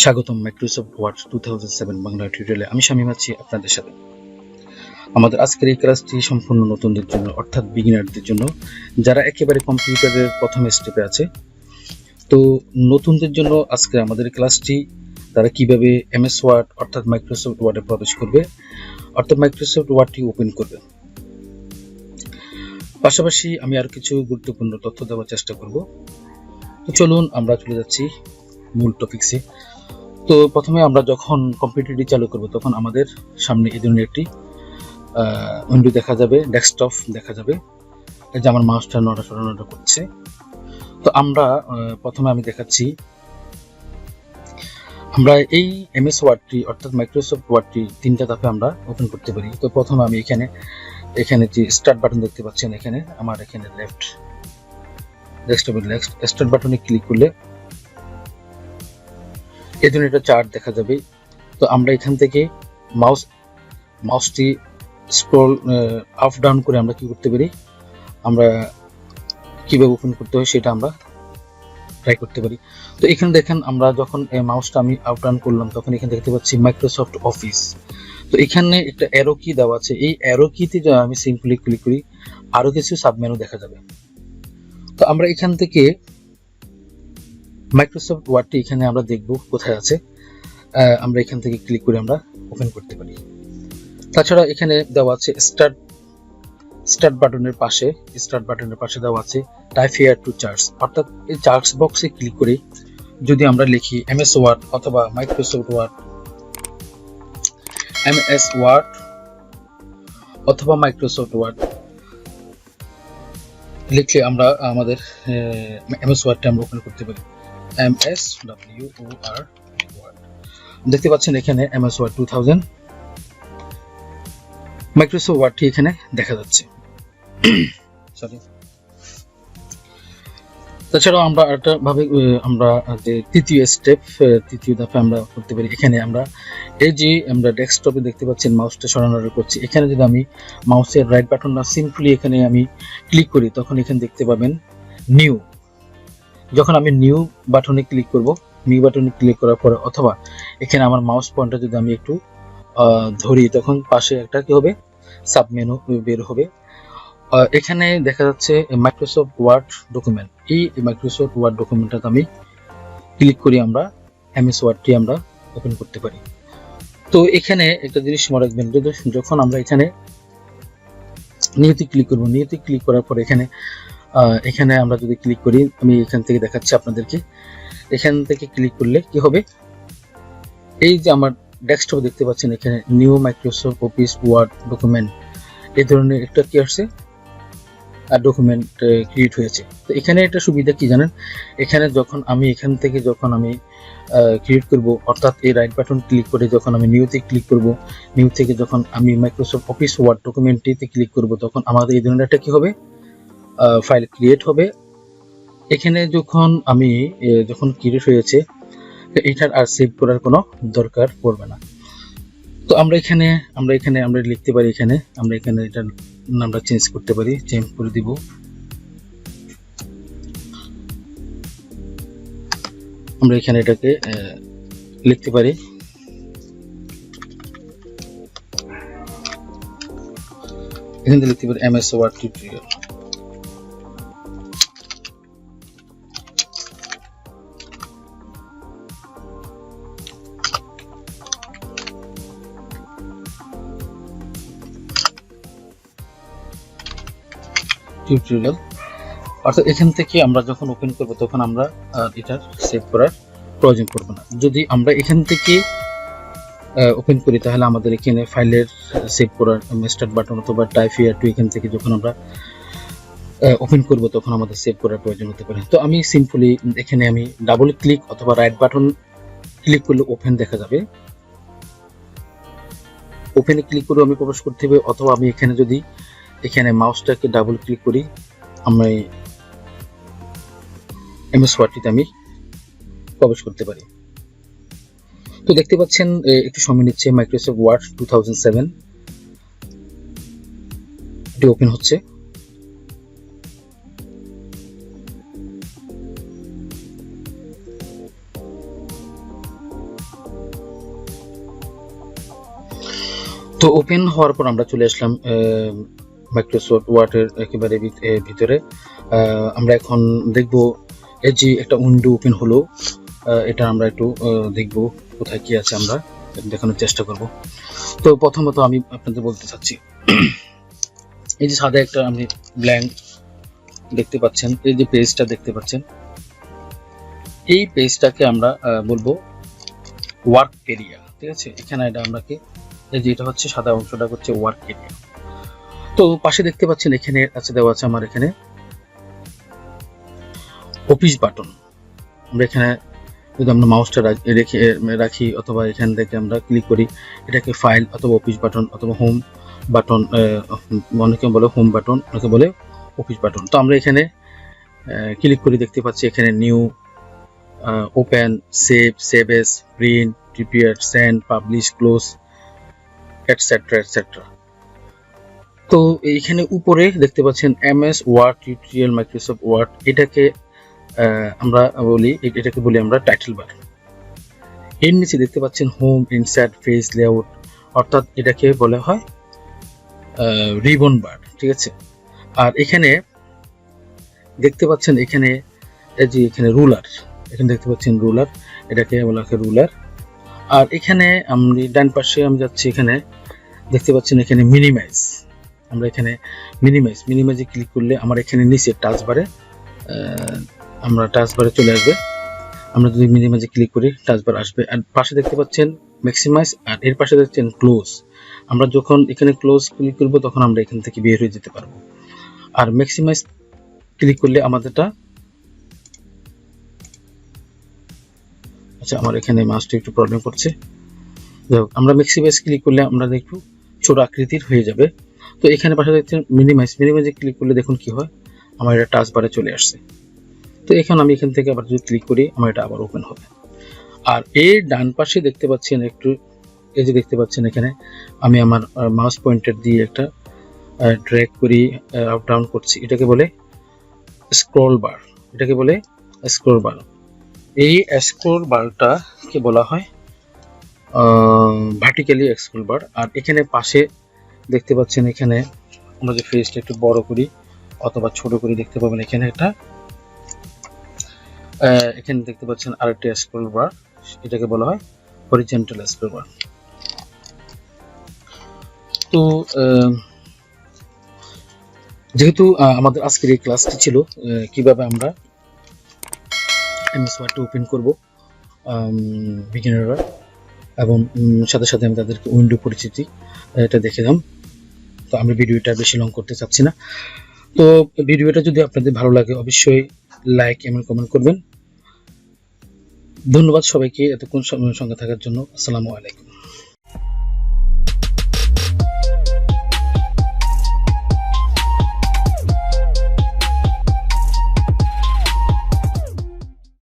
স্বাগতম Microsoft word 2007 Bangla টিউটোরিয়ালে। আমি শামীম আছি আপনাদের সাথে। আমাদের আজকের এই ক্লাসটি সম্পূর্ণ নতুনদের জন্য, অর্থাৎ বিগিনারদের জন্য, যারা একেবারে কম্পিউটারের প্রথম স্টেপে আছে। তো নতুনদের জন্য আজকে আমাদের ক্লাসটি, তারা কিভাবে এমএস ওয়ার্ড অর্থাৎ মাইক্রোসফট ওয়ার্ডে প্রবেশ করবে, অর্থাৎ মাইক্রোসফট ওয়ার্ডটি ওপেন করবে। পাশাপাশি আমি আর কিছু গুরুত্বপূর্ণ তথ্য দেওয়ার চেষ্টা করব। তো চলুন আমরা চলে যাচ্ছি মূল টপিকসে। তো প্রথমে আমরা যখন কম্পিউটারটি চালু করব তখন আমাদের সামনে এই ধরনের একটি উইন্ডো দেখা যাবে, ডেস্কটপ দেখা যাবে। এই যে আমার মাউসটা নড়াচড়া করছে। তো আমরা প্রথমে আমি দেখাচ্ছি, আমরা এই এমএস ওয়ার্ডটি অর্থাৎ মাইক্রোসফট ওয়ার্ডটি তিনটা ধাপে আমরা ওপেন করতে পারি। তো প্রথমে আমি এখানে যে স্টার্ট বাটন দেখতে পাচ্ছেন, এখানে আমার এখানে লেফট ডেস্কটপের লেফট স্টার্ট বাটনে ক্লিক করলে এই ধরনের একটা চার্ট দেখা যাবে। তো আমরা এখান থেকে মাউসটি স্ক্রল আপ ডাউন করে আমরা কি করতে পারি, আমরা কিভাবে ওপেন করতে হয় সেটা আমরা ট্রাই করতে পারি। তো এখানে দেখেন, আমরা যখন মাউসটা আমি আপ ডাউন করলাম তখন এখানে দেখতে পাচ্ছি মাইক্রোসফট অফিস। তো এখানে একটা অ্যারো কি দেওয়া আছে, এই অ্যারো কিতে যদি আমি সিম্পলি ক্লিক করি আরো কিছু সাবমেনু দেখা যাবে। তো আমরা এখান থেকে মাইক্রোসফট ওয়ার্ডটি এখানে আমরা দেখব কোথায় আছে। আমরা এখান থেকে ক্লিক করে আমরা ওপেন করতে পারি। তাছাড়া এখানে দেওয়া আছে স্টার্ট বাটনের পাশে দেওয়া আছে টাইপ হিয়ার টু চার্টস, অর্থাৎ এই চার্টস বক্সে ক্লিক করে যদি আমরা লিখি এমএস ওয়ার্ড অথবা মাইক্রোসফট ওয়ার্ড, এমএস ওয়ার্ড অথবা মাইক্রোসফট ওয়ার্ড লিখলে আমরা আমাদের এমএস ওয়ার্ডটা আমরা ওপেন করতে পারি। এমএস ওয়ার্ড দেখতে পাচ্ছেন এখানে এমএস ওয়ার্ড 2000 মাইক্রোসফট ওয়ার্ডটি এখানে দেখা যাচ্ছে। সরি। তাছাড়াও আমরা আরেকটা ভাবে আমরা যে তৃতীয় ধাপে আমরা করতে পারি। এখানে আমরা এই যে আমরা ডেস্কটপে দেখতে পাচ্ছেন মাউসটা সরানো করছি, এখানে যদি আমি মাউসের রাইট বাটন না সিম্পলি এখানে আমি ক্লিক করি তখন এখানে দেখতে পাবেন নিউ। যখন আমি নিউ বাটনে ক্লিক করব, নিউ বাটনে ক্লিক করার পরে অথবা এখানে আমার মাউস পয়েন্টার যদি আমি একটু ধরি তখন পাশে একটা কি হবে, সাবমেনু বের হবে। এখানে দেখা যাচ্ছে মাইক্রোসফট ওয়ার্ড ডকুমেন্ট। এই মাইক্রোসফট ওয়ার্ড ডকুমেন্টটাতে আমি ক্লিক করি, আমরা এমএস ওয়ার্ডটি আমরা ওপেন করতে পারি। তো এখানে একটা জিনিস মনে রাখবেন, যখন আমরা এখানে নিউতে ক্লিক করব, নিউতে ক্লিক করার পর এখানে আমরা যদি ক্লিক করি, আমি এখান থেকে দেখাচ্ছি আপনাদেরকে, এখান থেকে ক্লিক করলে কি হবে, এই যে আমার ডেস্কটপ দেখতে পাচ্ছেন এখানে new Microsoft Office Word document এই ধরনের একটা কি আসছে ডকুমেন্ট ক্রিয়েট হয়েছে। তো এখানে একটা সুবিধা কি জানেন, এখানে যখন আমি ক্রিয়েট করব, অর্থাৎ এই রাইট বাটন ক্লিক করে যখন আমি নিউতে ক্লিক করব, নিউ থেকে যখন আমি মাইক্রোসফট অফিস ওয়ার্ড ডকুমেন্টটিতে ক্লিক করব তখন আমাদের এই ধরনের একটা কি হবে, ফাইল ক্রিয়েট হবে। এখানে যখন ক্রিয়েট হয়েছে এটার আর সেভ করার কোনো দরকার পড়বে না। তো আমরা লিখতে পারি, এখানে এটার নামটা চেঞ্জ করতে পারি, চেঞ্জ করে দিব। আমরা এখানে এটাকে লিখতে পারি এমএস ওয়ার্ড টিউটোরিয়াল। অর্থাৎ এখান থেকে আমরা যখন ওপেন করব তখন আমরা এটার সেভ করার প্রয়োজন পড়বে না। যদি আমরা এখান থেকে ওপেন করি তাহলে আমাদের এখানে ফাইলের সেভ করার স্টার্ট বাটন অথবা টাইপ হিয়ার টু এখান থেকে যখন আমরা ওপেন করব তখন আমাদের সেভ করার প্রয়োজন হতে পারে। তো আমি সিম্পলি এখানে আমি ডাবল ক্লিক অথবা রাইট বাটন ক্লিক করলে ওপেন দেখা যাবে, ওপেনে ক্লিক করে আমি প্রবেশ করতে হবে, অথবা আমি এখানে মাউসটাকে ডাবল ক্লিক করি, আমি এমএস ওয়ার্ডটিতে আমি প্রবেশ করতে পারি। তো দেখতে পাচ্ছেন একটু সময় নিচ্ছে, মাইক্রোসফট ওয়ার্ড 2007 এটি ওপেন হচ্ছে। তো ওপেন হওয়ার পর আমরা চলে আসলাম মাইক্রোসফট ওয়ার্ডের একেবারে ভিতরে। আমরা এখন দেখব এই যে একটা উইন্ডো ওপেন হলো, এটা আমরা একটু দেখব কোথায় কি আছে, আমরা দেখানোর চেষ্টা করব। তো প্রথমত আমি আপনাদের বলতে চাচ্ছি, এই যে সাদা একটা আপনি ব্ল্যাঙ্ক দেখতে পাচ্ছেন, এই যে পেজটা দেখতে পাচ্ছেন, এই পেজটাকে আমরা বলবো ওয়ার্ক এরিয়া। ঠিক আছে, এখানে এটা আমরা কি, এই যে এটা হচ্ছে সাদা অংশটা হচ্ছে ওয়ার্ক এরিয়া। তো পাশে দেখতে পাচ্ছেন এখানে আছে, দেওয়া আছে আমার এখানে অফিস বাটন। আমরা এখানে যদি আমরা মাউসটা রাখি অথবা এখান থেকে আমরা ক্লিক করি, এটাকে ফাইল অথবা অফিস বাটন অথবা হোম বাটন, অনেকে বলে হোম বাটন, অনেকে বলে অফিস বাটন। তো আমরা এখানে ক্লিক করে দেখতে পাচ্ছি এখানে new, open, save as, print, prepare, send, publish, close, etcetera etcetera. তো এইখানে উপরে দেখতে পাচ্ছেন MS Word tutorial Microsoft Word, এটাকে আমরা বলি আমরা টাইটেল বার। এর নিচে দেখতে পাচ্ছেন হোম, ইনসার্ট, পেজ লেআউট, অর্থাৎ এটাকে বলা হয় রিবন বার। ঠিক আছে, আর এখানে দেখতে পাচ্ছেন এখানে এই যে এখানে রুলার, এখানে দেখতে পাচ্ছেন রুলার, এটাকে বলা হয় রুলার। আর এখানে আমি ডান পাশে আমি যাচ্ছি, এখানে দেখতে পাচ্ছেন এখানে মিনিমাইজ। আমরা এখানে মিনিমাইজে ক্লিক করলে আমার এখানে নিচে টাচবারে আমরা টাচবারে চলে আসবে। আমরা যদি মিনিমাইজে ক্লিক করি টাচবার আসবে, আর পাশে দেখতে পাচ্ছেন ম্যাক্সিমাইজ, আর এর পাশে দেখছেন ক্লোজ। আমরা যখন এখানে ক্লোজ ক্লিক করব তখন আমরা এখান থেকে বের হয়ে যেতে পারবো। আর ম্যাক্সিমাইজ ক্লিক করলে আমাদেরটা, আচ্ছা আমার এখানে মাউসটা একটু প্রবলেম করছে, আমরা ম্যাক্সিমাইজ ক্লিক করলে আমরা একটু ছোট আকৃতির হয়ে যাবে। তো এখানে পাশে দেখছেন মিনিমাইজে ক্লিক করলে দেখুন কি হয়, আমার এটা টাচ বারে চলে আসছে। তো এখন আমি এখান থেকে আবার যদি ক্লিক করি আমার এটা আবার ওপেন হবে। আর এর ডান পাশে দেখতে পাচ্ছেন একটু, এই যে দেখতে পাচ্ছেন এখানে আমি আমার মাউস পয়েন্টার দিয়ে একটা ড্র্যাগ করি, আপ ডাউন করছি, এটাকে বলে স্ক্রল বার। এটাকে বলে স্ক্রল বার। এই স্ক্রল বারটা কে বলা হয় ভার্টিক্যালি স্ক্রল বার। আর এখানে পাশে দেখতে পাচ্ছেন এখানে আমরা যে ফেসটা একটু বড় করি অথবা ছোট করি, দেখতে পাবেন এখানে একটা এখানে দেখতে পাচ্ছেন আরেকটা স্ক্রল বার, এটাকে বলা হয় হরিজন্টাল স্ক্রল বার। তো যেহেতু আমাদের আজকের এই ক্লাসটি ছিল কিভাবে আমরা এমএস ওয়ার্ডটা ওপেন করব বিগিনাররা, এবং সাথে সাথে আমি তাদেরকে উইন্ডো পরিচিতি এটা দেখিলাম। তো আমি ভিডিওটা বেশি লং করতে চাচ্ছি না। তো ভিডিওটা যদি আপনাদের ভালো লাগে অবশ্যই লাইক এবং কমেন্ট করবেন। ধন্যবাদ সবাইকে এতক্ষণ সঙ্গে থাকার জন্য। আসসালামু আলাইকুম।